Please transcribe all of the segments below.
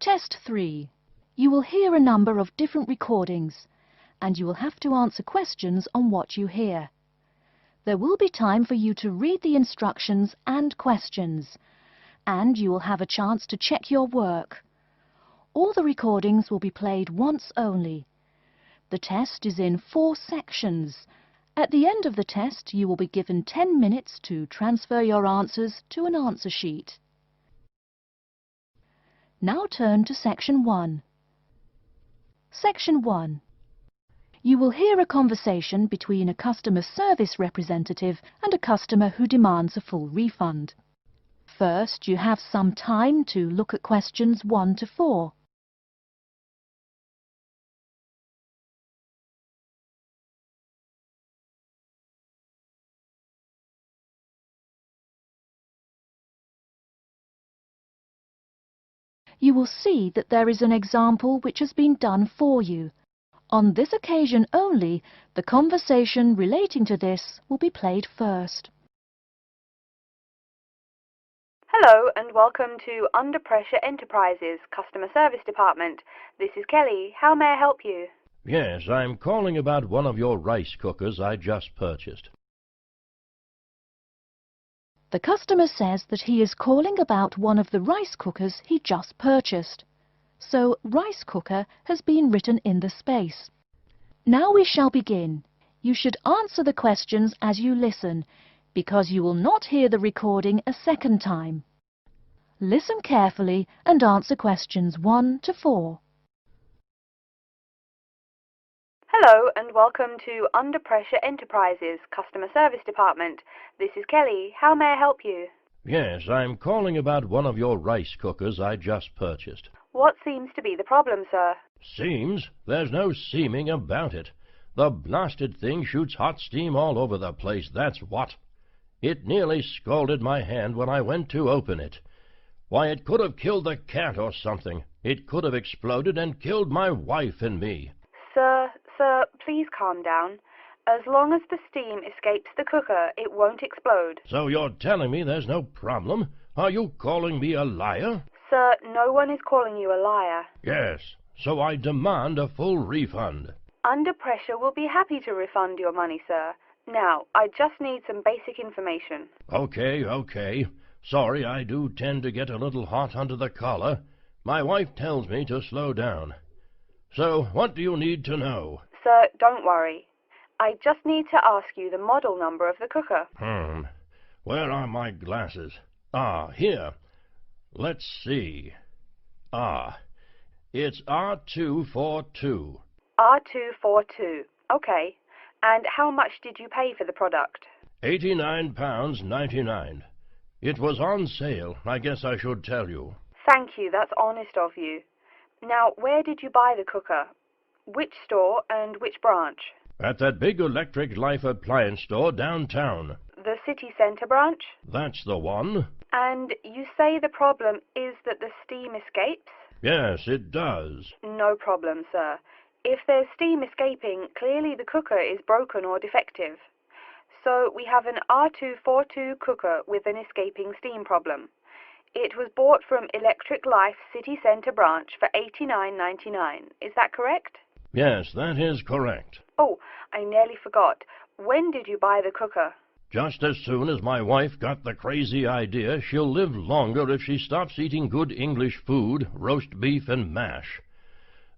Test 3. You will hear a number of different recordings, and you will have to answer questions on what you hear. There will be time for you to read the instructions and questions, and you will have a chance to check your work. All the recordings will be played once only. The test is in 4 sections. At the end of the test, you will be given 10 minutes to transfer your answers to an answer sheet. Now turn to Section 1. Section 1. You will hear a conversation between a customer service representative and a customer who demands a full refund. First, you have some time to look at questions 1 to 4. You will see that there is an example which has been done for you. On this occasion only, the conversation relating to this will be played first. Hello and welcome to Under Pressure Enterprises Customer Service Department. This is Kelly. How may I help you? Yes, I'm calling about one of your rice cookers I just purchased. The customer says that he is calling about one of the rice cookers he just purchased. So, rice cooker has been written in the space. Now we shall begin. You should answer the questions as you listen, because you will not hear the recording a second time. Listen carefully and answer questions 1 to 4. Hello and welcome to Under Pressure Enterprises Customer Service Department. This is Kelly. How may I help you? Yes, I'm calling about one of your rice cookers I just purchased. What seems to be the problem, sir? Seems? There's no seeming about it. The blasted thing shoots hot steam all over the place, that's what. It nearly scalded my hand when I went to open it. Why, it could have killed the cat or something. It could have exploded and killed my wife and me. Sir, please calm down. As long as the steam escapes the cooker, it won't explode. So you're telling me there's no problem? Are you calling me a liar? Sir, no one is calling you a liar. Yes, so I demand a full refund. Under Pressure will be happy to refund your money, sir. Now, I just need some basic information. Okay. Sorry, I do tend to get a little hot under the collar. My wife tells me to slow down. So, what do you need to know? Sir, don't worry. I just need to ask you the model number of the cooker. Where are my glasses? Ah, here. Let's see. Ah, it's R242. R242. Okay. And how much did you pay for the product? £89.99. It was on sale, I guess I should tell you. Thank you, that's honest of you. Now, where did you buy the cooker? Which store and which branch? At that big Electric Life appliance store downtown. The city centre branch? That's the one. And you say the problem is that the steam escapes? Yes, it does. No problem, sir. If there's steam escaping, clearly the cooker is broken or defective. So we have an R242 cooker with an escaping steam problem. It was bought from Electric Life City Centre branch for $89.99. Is that correct? Yes, that is correct. Oh, I nearly forgot. When did you buy the cooker? Just as soon as my wife got the crazy idea she'll live longer if she stops eating good English food, roast beef and mash.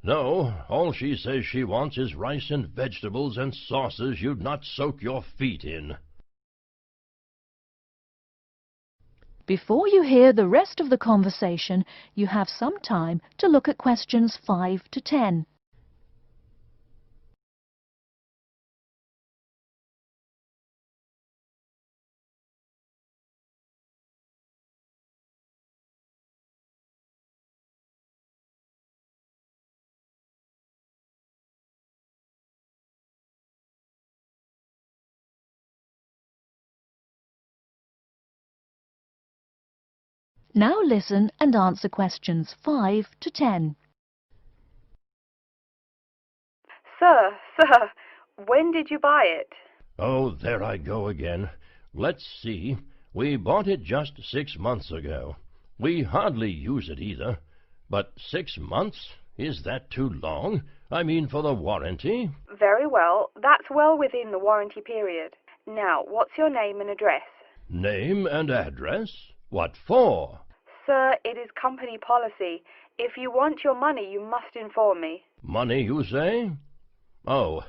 No, all she says she wants is rice and vegetables and sauces you'd not soak your feet in. Before you hear the rest of the conversation, you have some time to look at questions 5 to 10. Now listen and answer questions 5 to 10. Sir, when did you buy it? Oh, there I go again. Let's see. We bought it just 6 months ago. We hardly use it either. But 6 months? Is that too long? I mean for the warranty? Very well, that's well within the warranty period. Now, what's your name and address? Name and address? What for? Sir, it is company policy. If you want your money, you must inform me. Money, you say? Oh,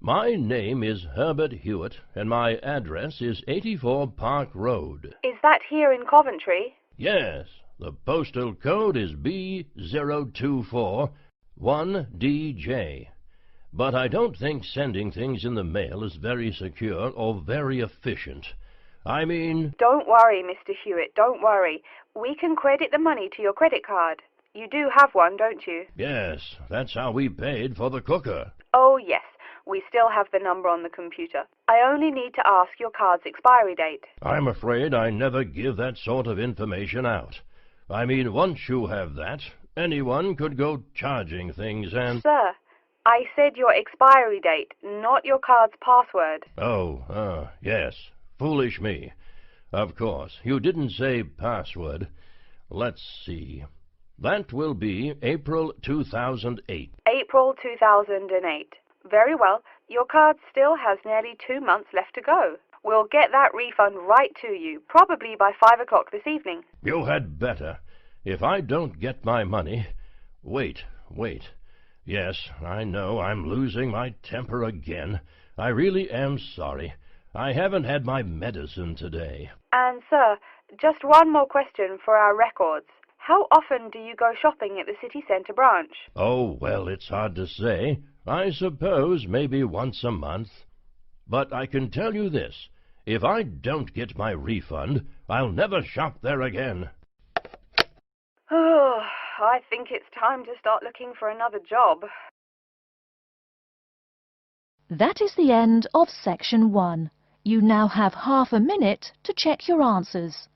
my name is Herbert Hewitt, and my address is 84 Park Road. Is that here in Coventry? Yes, the postal code is B0241DJ. But I don't think sending things in the mail is very secure or very efficient. I mean... Don't worry, Mr. Hewitt, don't worry. We can credit the money to your credit card. You do have one, don't you? Yes, that's how we paid for the cooker. Oh, yes. We still have the number on the computer. I only need to ask your card's expiry date. I'm afraid I never give that sort of information out. I mean, once you have that, anyone could go charging things and... Sir, I said your expiry date, not your card's password. Oh, yes. Foolish me. Of course, you didn't say password. Let's see. That will be April 2008. April 2008. Very well. Your card still has nearly 2 months left to go. We'll get that refund right to you, probably by 5 o'clock this evening. You had better. If I don't get my money... Wait. Yes, I know I'm losing my temper again. I really am sorry. I haven't had my medicine today. And, sir, just one more question for our records. How often do you go shopping at the city centre branch? Oh, well, it's hard to say. I suppose maybe once a month. But I can tell you this. If I don't get my refund, I'll never shop there again. Oh, I think it's time to start looking for another job. That is the end of section 1. You now have half a minute to check your answers.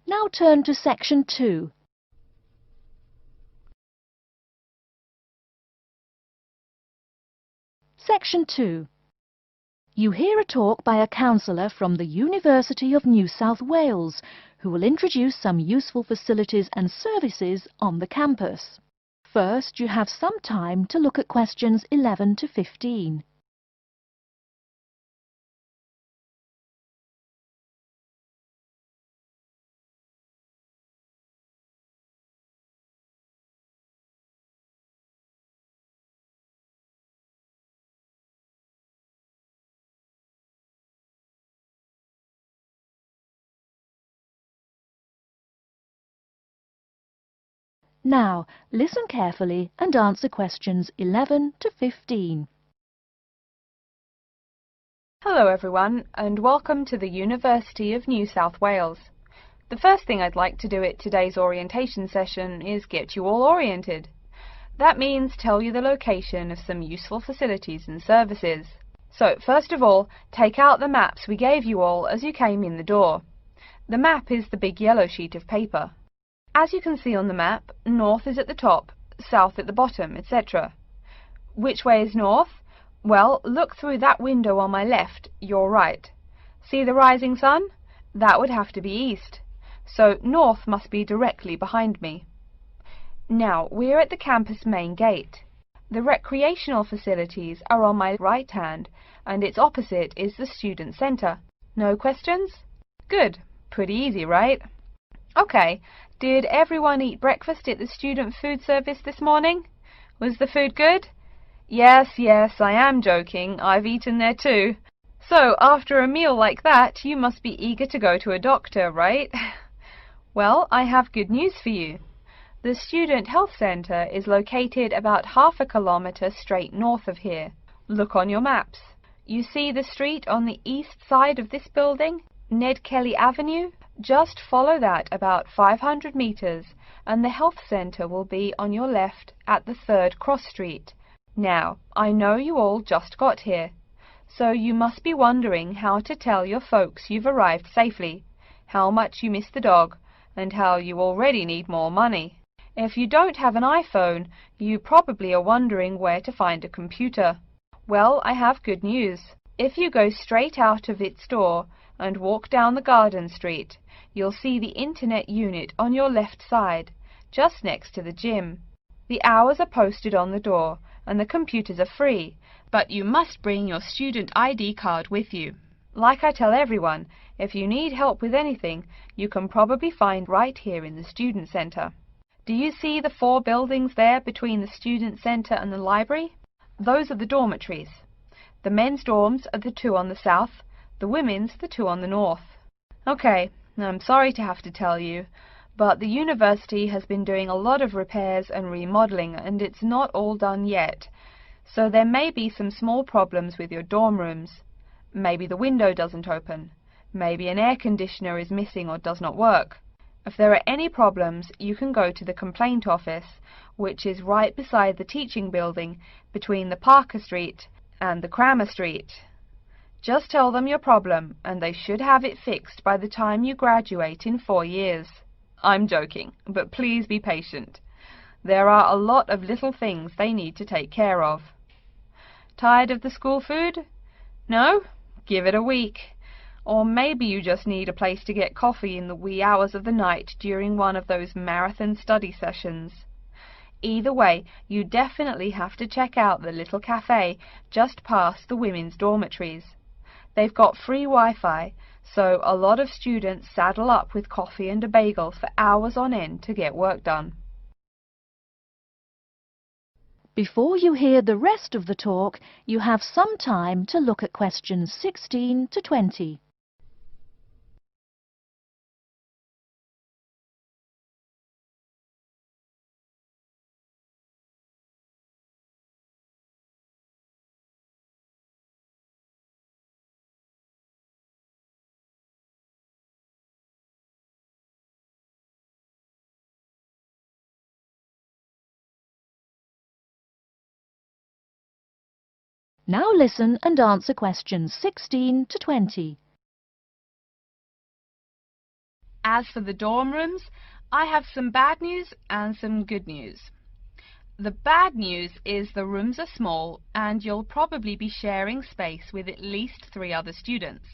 Now turn to section 2. Section 2. You hear a talk by a counsellor from the University of New South Wales, who will introduce some useful facilities and services on the campus. First, you have some time to look at questions 11 to 15. Now, listen carefully and answer questions 11 to 15. Hello everyone, and welcome to the University of New South Wales. The first thing I'd like to do at today's orientation session is get you all oriented. That means tell you the location of some useful facilities and services. So, first of all, take out the maps we gave you all as you came in the door. The map is the big yellow sheet of paper. As you can see on the map, north is at the top, south at the bottom, etc. Which way is north? Well, look through that window on my left, your right. See the rising sun? That would have to be east. So north must be directly behind me. Now, we're at the campus main gate. The recreational facilities are on my right hand, and its opposite is the student centre. No questions? Good. Pretty easy, right? Okay. Did everyone eat breakfast at the student food service this morning? Was the food good? Yes, I am joking. I've eaten there too. So, after a meal like that, you must be eager to go to a doctor, right? Well, I have good news for you. The Student Health Centre is located about half a kilometre straight north of here. Look on your maps. You see the street on the east side of this building? Ned Kelly Avenue? Just follow that about 500 meters and the health center will be on your left at the 3rd cross street. Now, I know you all just got here, so you must be wondering how to tell your folks you've arrived safely, how much you miss the dog, and how you already need more money. If you don't have an iPhone, you probably are wondering where to find a computer. Well, I have good news. If you go straight out of its door and walk down the garden street, you'll see the internet unit on your left side, just next to the gym. The hours are posted on the door and the computers are free, but you must bring your student ID card with you. Like I tell everyone, if you need help with anything, you can probably find right here in the Student Center. Do you see the 4 buildings there between the Student Center and the library? Those are the dormitories. The men's dorms are the 2 on the south, the women's the 2 on the north. Okay, I'm sorry to have to tell you, but the university has been doing a lot of repairs and remodeling and it's not all done yet. So there may be some small problems with your dorm rooms. Maybe the window doesn't open. Maybe an air conditioner is missing or does not work. If there are any problems, you can go to the complaint office, which is right beside the teaching building between the Parker Street and the Cramer Street. Just tell them your problem and they should have it fixed by the time you graduate in 4 years. I'm joking, but please be patient. There are a lot of little things they need to take care of. Tired of the school food? No? Give it a week. Or maybe you just need a place to get coffee in the wee hours of the night during one of those marathon study sessions. Either way, you definitely have to check out the little cafe just past the women's dormitories. They've got free Wi-Fi, so a lot of students saddle up with coffee and a bagel for hours on end to get work done. Before you hear the rest of the talk, you have some time to look at questions 16 to 20. Now listen and answer questions 16 to 20. As for the dorm rooms, I have some bad news and some good news. The bad news is the rooms are small and you'll probably be sharing space with at least 3 other students.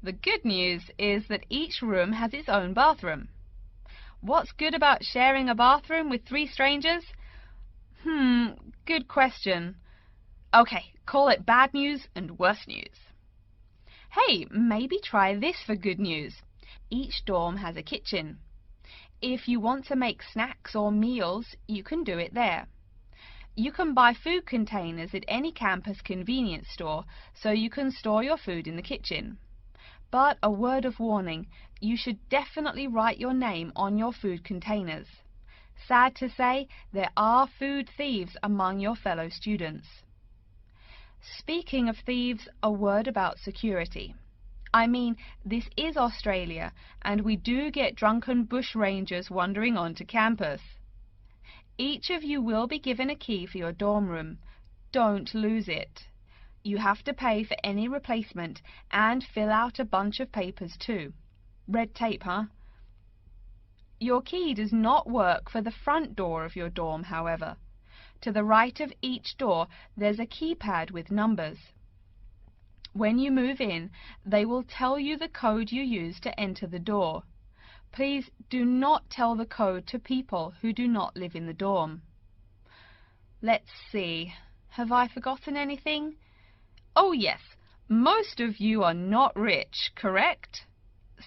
The good news is that each room has its own bathroom. What's good about sharing a bathroom with 3 strangers? Good question. Okay, call it bad news and worse news. Hey, maybe try this for good news. Each dorm has a kitchen. If you want to make snacks or meals, you can do it there. You can buy food containers at any campus convenience store, so you can store your food in the kitchen. But a word of warning, you should definitely write your name on your food containers. Sad to say, there are food thieves among your fellow students. Speaking of thieves, a word about security. I mean, this is Australia, and we do get drunken bush rangers wandering onto campus. Each of you will be given a key for your dorm room. Don't lose it. You have to pay for any replacement and fill out a bunch of papers too. Red tape, huh? Your key does not work for the front door of your dorm, however. To the right of each door, there's a keypad with numbers. When you move in, they will tell you the code you use to enter the door. Please do not tell the code to people who do not live in the dorm. Let's see. Have I forgotten anything? Oh yes, most of you are not rich, correct?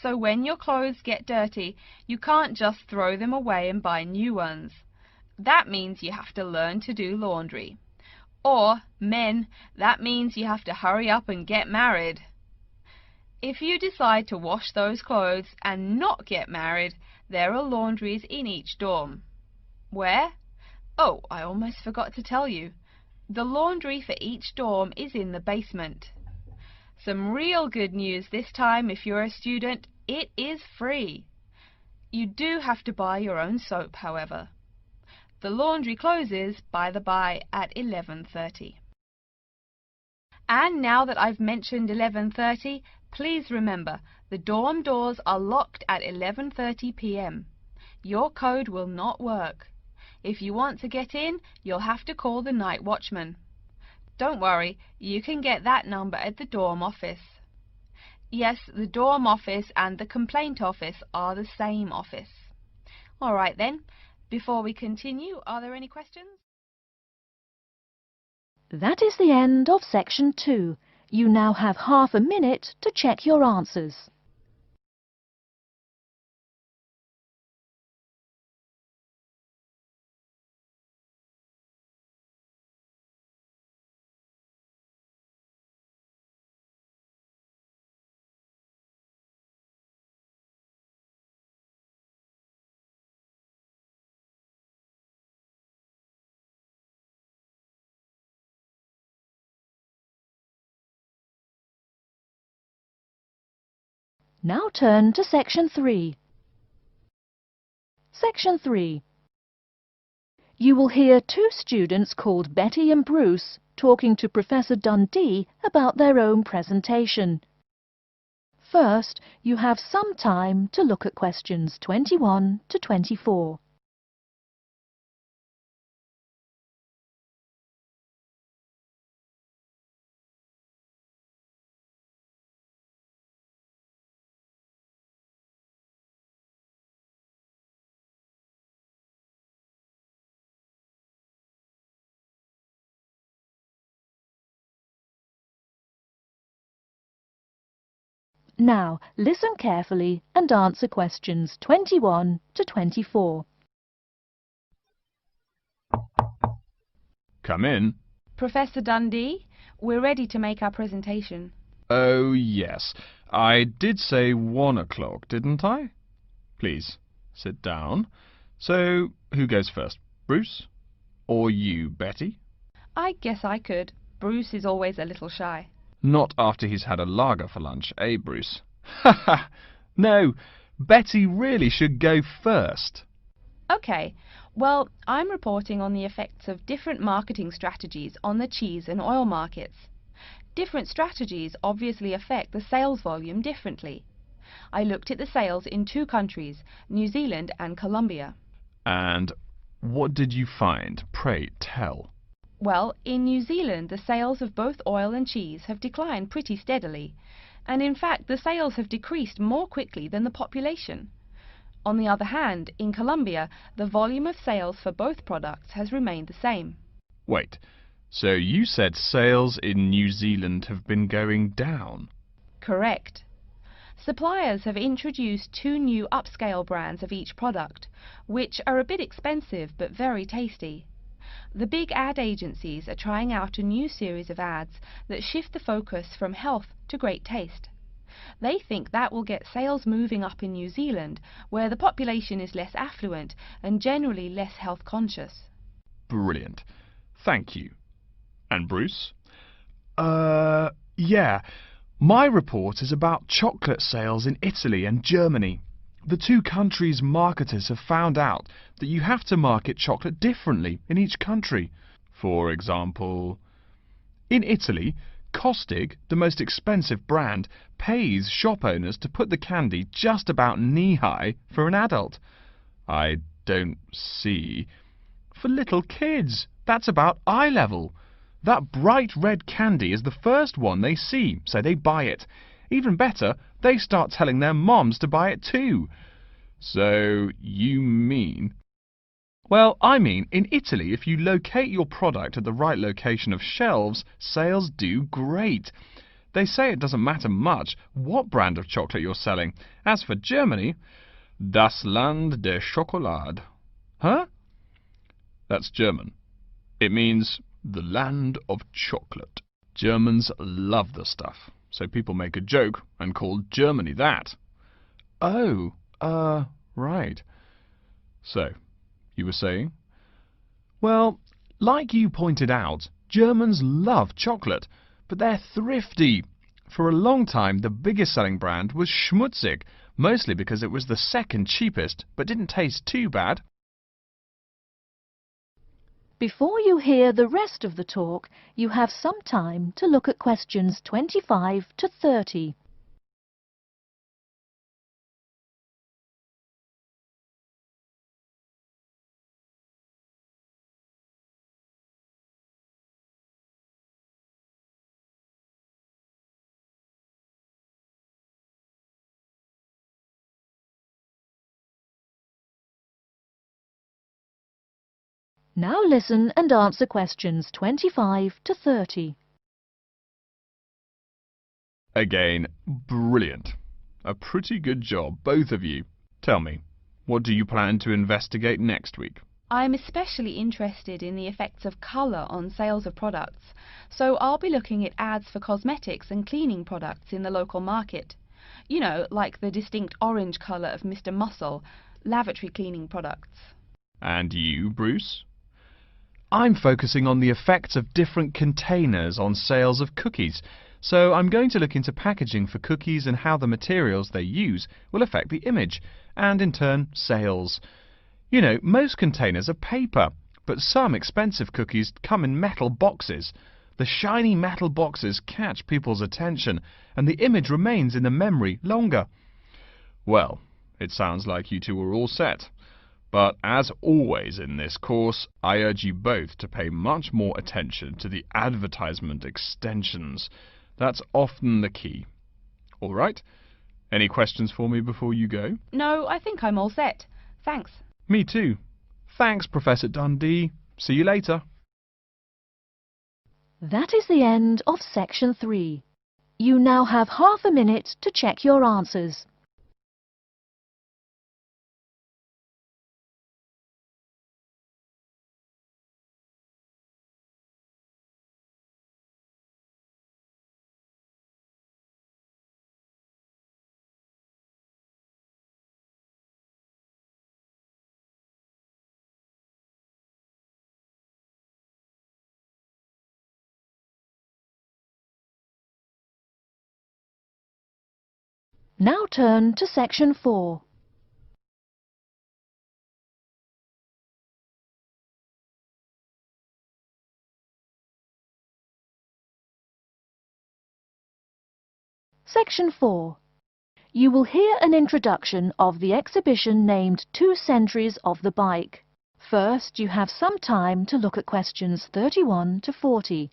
So when your clothes get dirty, you can't just throw them away and buy new ones. That means you have to learn to do laundry. Or, men, that means you have to hurry up and get married. If you decide to wash those clothes and not get married, there are laundries in each dorm. Where? Oh, I almost forgot to tell you. The laundry for each dorm is in the basement. Some real good news this time if you're a student. It is free. You do have to buy your own soap, however. The laundry closes, by the by, at 11:30. And now that I've mentioned 11:30, please remember, the dorm doors are locked at 11:30 p.m. Your code will not work. If you want to get in, you'll have to call the night watchman. Don't worry, you can get that number at the dorm office. Yes, the dorm office and the complaint office are the same office. All right then, before we continue, are there any questions? That is the end of section 2. You now have half a minute to check your answers. Now turn to section 3. Section 3. You will hear two students called Betty and Bruce talking to Professor Dundee about their own presentation. First, you have some time to look at questions 21 to 24. Now, listen carefully and answer questions 21 to 24. Come in. Professor Dundee, we're ready to make our presentation. Oh, yes. I did say 1 o'clock, didn't I? Please, sit down. So, who goes first? Bruce? Or you, Betty? I guess I could. Bruce is always a little shy. Not after he's had a lager for lunch, eh, Bruce? Ha ha! No, Betty really should go first. Okay, well, I'm reporting on the effects of different marketing strategies on the cheese and oil markets. Different strategies obviously affect the sales volume differently. I looked at the sales in 2 countries, New Zealand and Colombia. And what did you find? Pray tell. Well, in New Zealand, the sales of both oil and cheese have declined pretty steadily, and in fact the sales have decreased more quickly than the population. On the other hand, in Colombia, the volume of sales for both products has remained the same. Wait, so you said sales in New Zealand have been going down? Correct. Suppliers have introduced 2 new upscale brands of each product, which are a bit expensive but very tasty. The big ad agencies are trying out a new series of ads that shift the focus from health to great taste. They think that will get sales moving up in New Zealand, where the population is less affluent and generally less health conscious. Brilliant. Thank you. And Bruce? Yeah. My report is about chocolate sales in Italy and Germany. The 2 countries' marketers have found out that you have to market chocolate differently in each country. For example, in Italy, Kostig, the most expensive brand, pays shop owners to put the candy just about knee-high for an adult. I don't see. For little kids, that's about eye level. That bright red candy is the first one they see, so they buy it. Even better, they start telling their moms to buy it too. So, you mean... Well, I mean, in Italy, if you locate your product at the right location of shelves, sales do great. They say it doesn't matter much what brand of chocolate you're selling. As for Germany, das Land der Schokolade. Huh? That's German. It means the land of chocolate. Germans love the stuff, so people make a joke and call Germany that. Oh, right. So, you were saying? Well, like you pointed out, Germans love chocolate, but they're thrifty. For a long time, the biggest selling brand was Schmutzig, mostly because it was the second cheapest, but didn't taste too bad. Before you hear the rest of the talk, you have some time to look at questions 25 to 30. Now listen and answer questions 25 to 30. Again, brilliant. A pretty good job, both of you. Tell me, what do you plan to investigate next week? I'm especially interested in the effects of colour on sales of products, so I'll be looking at ads for cosmetics and cleaning products in the local market. You know, like the distinct orange colour of Mr. Muscle, lavatory cleaning products. And you, Bruce? I'm focusing on the effects of different containers on sales of cookies, so I'm going to look into packaging for cookies and how the materials they use will affect the image, and in turn, sales. You know, most containers are paper, but some expensive cookies come in metal boxes. The shiny metal boxes catch people's attention, and the image remains in the memory longer. Well, it sounds like you two are all set. But as always in this course, I urge you both to pay much more attention to the advertisement extensions. That's often the key. All right? Any questions for me before you go? No, I think I'm all set. Thanks. Me too. Thanks, Professor Dundee. See you later. That is the end of section 3. You now have half a minute to check your answers. Now turn to section 4. Section 4. You will hear an introduction of the exhibition named 2 Centuries of the Bike. First, you have some time to look at questions 31 to 40.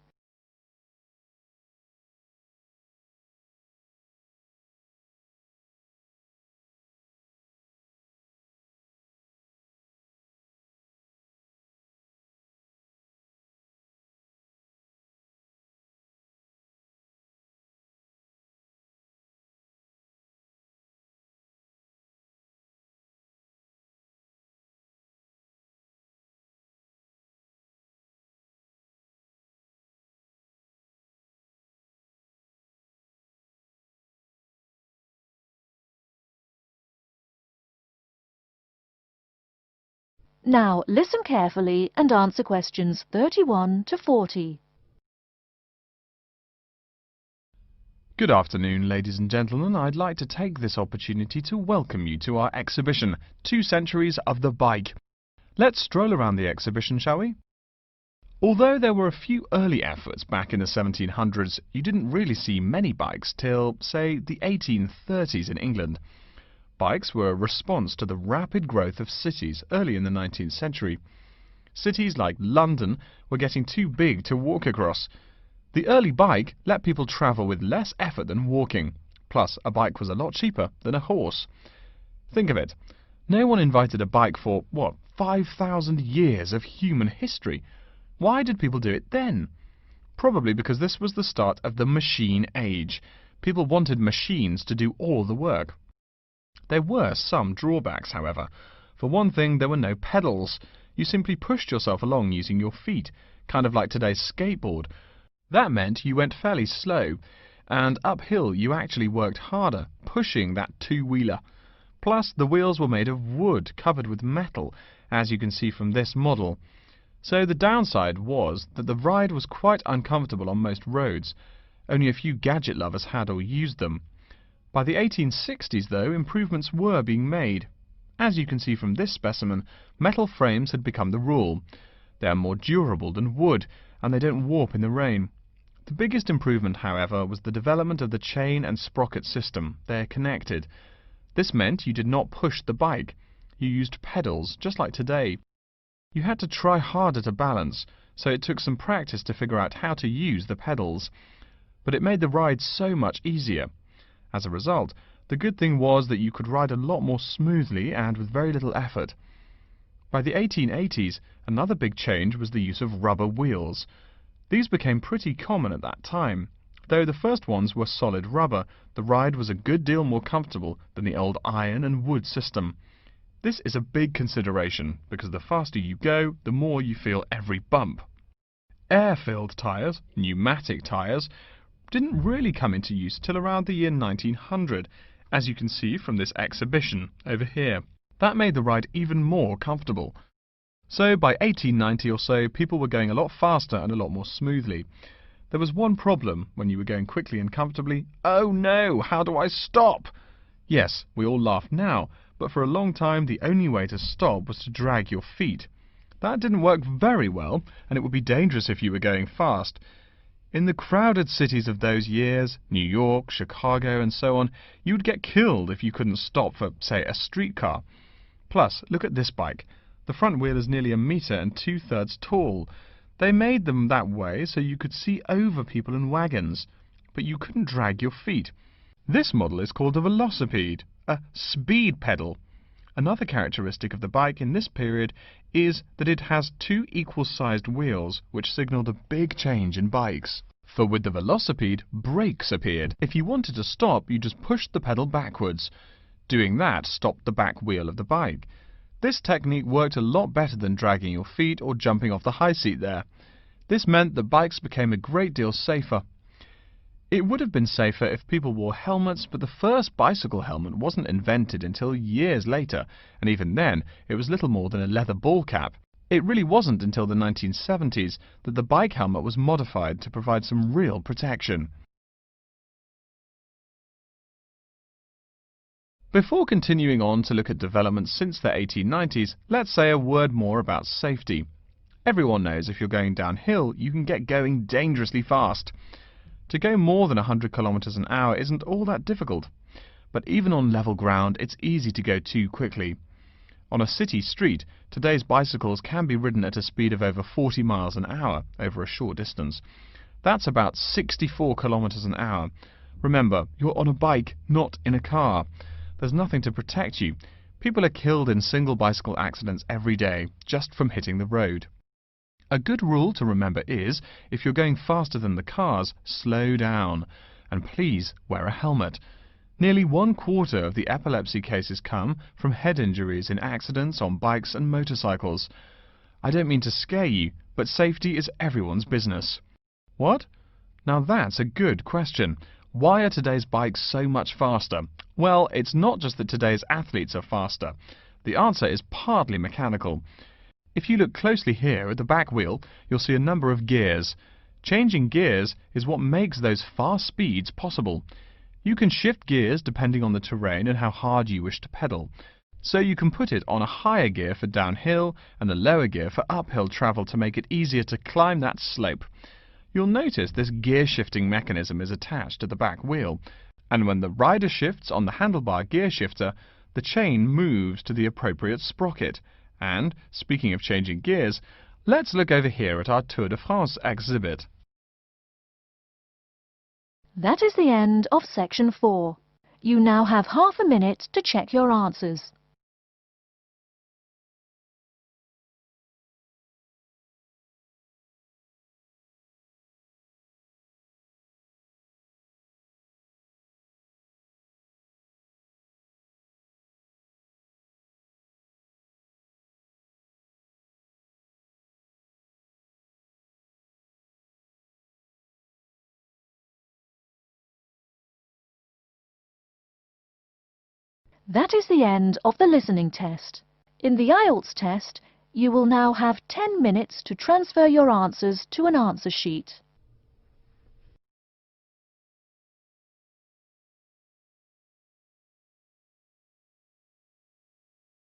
Now listen carefully and answer questions 31 to 40. Good afternoon, ladies and gentlemen. I'd like to take this opportunity to welcome you to our exhibition, 2 Centuries of the Bike. Let's stroll around the exhibition, shall we? Although there were a few early efforts back in the 1700s, you didn't really see many bikes till, say, the 1830s in England. Bikes were a response to the rapid growth of cities early in the 19th century. Cities like London were getting too big to walk across. The early bike let people travel with less effort than walking. Plus, a bike was a lot cheaper than a horse. Think of it. No one invented a bike for, 5,000 years of human history. Why did people do it then? Probably because this was the start of the machine age. People wanted machines to do all the work. There were some drawbacks, however. For one thing, there were no pedals. You simply pushed yourself along using your feet, kind of like today's skateboard. That meant you went fairly slow, and uphill you actually worked harder, pushing that two-wheeler. Plus, the wheels were made of wood covered with metal, as you can see from this model. So the downside was that the ride was quite uncomfortable on most roads. Only a few gadget lovers had or used them. By the 1860s, though, improvements were being made. As you can see from this specimen, metal frames had become the rule. They are more durable than wood, and they don't warp in the rain. The biggest improvement, however, was the development of the chain and sprocket system. They are connected. This meant you did not push the bike. You used pedals, just like today. You had to try harder to balance, so it took some practice to figure out how to use the pedals. But it made the ride so much easier. As a result, the good thing was that you could ride a lot more smoothly and with very little effort. By the 1880s, another big change was the use of rubber wheels. These became pretty common at that time. Though the first ones were solid rubber, the ride was a good deal more comfortable than the old iron and wood system. This is a big consideration, because the faster you go, the more you feel every bump. Air-filled tyres, pneumatic tyres, didn't really come into use till around the year 1900, as you can see from this exhibition over here. That made the ride even more comfortable. So by 1890 or so, people were going a lot faster and a lot more smoothly. There was one problem when you were going quickly and comfortably. Oh no, how do I stop? Yes, we all laugh now, but for a long time the only way to stop was to drag your feet. That didn't work very well, and it would be dangerous if you were going fast. In the crowded cities of those years, New York, Chicago and so on, you would get killed if you couldn't stop for, say, a streetcar. Plus, look at this bike. The front wheel is nearly 1 meter and 2/3 tall. They made them that way so you could see over people and wagons, but you couldn't drag your feet. This model is called a velocipede, a speed pedal. Another characteristic of the bike in this period is that it has 2 equal-sized wheels, which signalled a big change in bikes. For with the velocipede, brakes appeared. If you wanted to stop, you just pushed the pedal backwards. Doing that stopped the back wheel of the bike. This technique worked a lot better than dragging your feet or jumping off the high seat there. This meant that bikes became a great deal safer. It would have been safer if people wore helmets, but the first bicycle helmet wasn't invented until years later, and even then it was little more than a leather ball cap. It really wasn't until the 1970s that the bike helmet was modified to provide some real protection. Before continuing on to look at developments since the 1890s, let's say a word more about safety. Everyone knows if you're going downhill, you can get going dangerously fast. To go more than 100 kilometers an hour isn't all that difficult, but even on level ground, it's easy to go too quickly. On a city street, today's bicycles can be ridden at a speed of over 40 miles an hour over a short distance. That's about 64 kilometers an hour. Remember, you're on a bike, not in a car. There's nothing to protect you. People are killed in single bicycle accidents every day, just from hitting the road. A good rule to remember is, if you're going faster than the cars, slow down. And please wear a helmet. Nearly 1/4 of the epilepsy cases come from head injuries in accidents on bikes and motorcycles. I don't mean to scare you, but safety is everyone's business. What? Now that's a good question. Why are today's bikes so much faster? Well, it's not just that today's athletes are faster. The answer is partly mechanical. If you look closely here at the back wheel, you'll see a number of gears. Changing gears is what makes those fast speeds possible. You can shift gears depending on the terrain and how hard you wish to pedal. So you can put it on a higher gear for downhill and a lower gear for uphill travel to make it easier to climb that slope. You'll notice this gear shifting mechanism is attached to the back wheel, and when the rider shifts on the handlebar gear shifter, the chain moves to the appropriate sprocket. And, speaking of changing gears, let's look over here at our Tour de France exhibit. That is the end of section 4. You now have half a minute to check your answers. That is the end of the listening test. In the IELTS test, you will now have 10 minutes to transfer your answers to an answer sheet.